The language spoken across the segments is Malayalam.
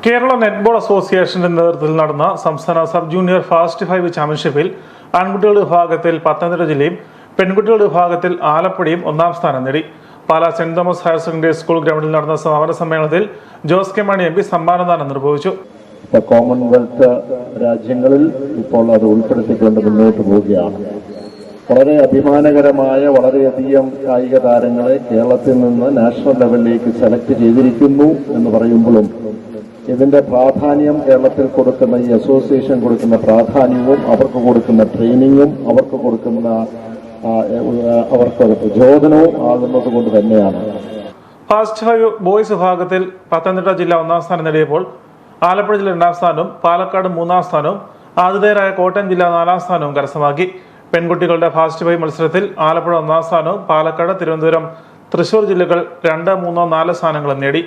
കേരള നെറ്റ്ബോൾ അസോസിയേഷന്റെ നേതൃത്വത്തിൽ നടന്ന സംസ്ഥാന സബ് ജൂനിയർ ഫാസ്റ്റ് 5 ചാമ്പ്യൻഷിപ്പിൽ ആൺകുട്ടികളുടെ വിഭാഗത്തിൽ പത്തനംതിട്ട ജില്ലയും പെൺകുട്ടികളുടെ വിഭാഗത്തിൽ ആലപ്പുഴയും ഒന്നാം സ്ഥാനം നേടി. Pala saint Thomas higher secondary school ഗ്രൗണ്ടിൽ നടന്ന സമാപന സമ്മേളനത്തിൽ ജോസ് കെ മാണി MP സമ്മാനദാനം നിർവഹിച്ചു. കോമൺവെൽത്ത് രാജ്യങ്ങളിൽ ഇപ്പോൾ അത് ഉൾപ്പെടുത്തിക്കൊണ്ട് മുന്നോട്ട് പോവുകയാണ്. വളരെ അഭിമാനകരമായ വളരെയധികം കായിക താരങ്ങളെ കേരളത്തിൽ നിന്ന് നാഷണൽ ലെവലിലേക്ക് സെലക്ട് ചെയ്തിരിക്കുന്നു എന്ന് പറയുമ്പോഴും ഇതിന്റെ പ്രാധാന്യം കേരളത്തിൽ കൊടുക്കുന്ന ഈ അസോസിയേഷൻ കൊടുക്കുന്ന പ്രാധാന്യവും അവർക്ക് കൊടുക്കുന്ന ട്രെയിനിങ്ങും അവർക്ക് കൊടുക്കുന്ന അവർക്ക് പ്രചോദനവും ആകുന്നത് കൊണ്ട് തന്നെയാണ്. ഫാസ്റ്റ് 5 ബോയ്സ് വിഭാഗത്തിൽ പത്തനംതിട്ട ജില്ല ഒന്നാം സ്ഥാനം നേടിയപ്പോൾ ആലപ്പുഴ ജില്ല രണ്ടാം സ്ഥാനവും പാലക്കാട് മൂന്നാം സ്ഥാനവും ആതിഥേയരായ കോട്ടയം ജില്ല നാലാം സ്ഥാനവും കരസ്ഥമാക്കി. പെൺകുട്ടികളുടെ ഫാസ്റ്റ് 5 മത്സരത്തിൽ ആലപ്പുഴ ഒന്നാം സ്ഥാനവും പാലക്കാട്, തിരുവനന്തപുരം, തൃശൂർ ജില്ലകൾ 2, 3, 4 സ്ഥാനങ്ങളും നേടി.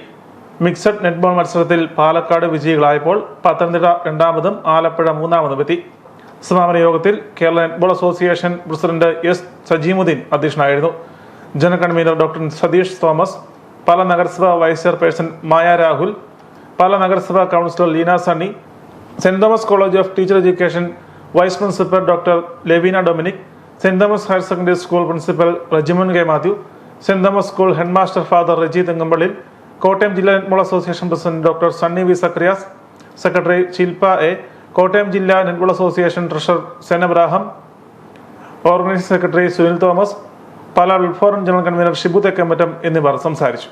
മിക്സഡ് നെറ്റ്ബോൾ മത്സരത്തിൽ പാലക്കാട് വിജയികളായപ്പോൾ പത്തനംതിട്ട രണ്ടാമതും ആലപ്പുഴ മൂന്നാമതും എത്തി. സമാപന യോഗത്തിൽ Kerala netball association president S. Sajimuddin അധ്യക്ഷനായിരുന്നു. General convener doctor Satheesh Thomas, Pala നഗരസഭ വൈസ് ചെയർപേഴ്സൺ മായ രാഹുൽ, പാലാ നഗരസഭ councillor Leena Sunny, Saint Thomas college of teacher education vice principal doctor Leveena Dominic, Saint Thomas higher secondary school principal Rejimon K Mathew, Saint Thomas school headmaster father Reji Thengampallil, Kottayam ജില്ലാ netball association president doctor Sunny V Zacharias, secretary Shilpa A, Kottayam ജില്ലാ netball association treasurer Sen Abraham, organising secretary Sunil Thomas, Pala വെൽഫോറം ജനറൽ കൺവീനർ ഷിബു തെക്കമ്പറ്റം എന്നിവർ സംസാരിച്ചു.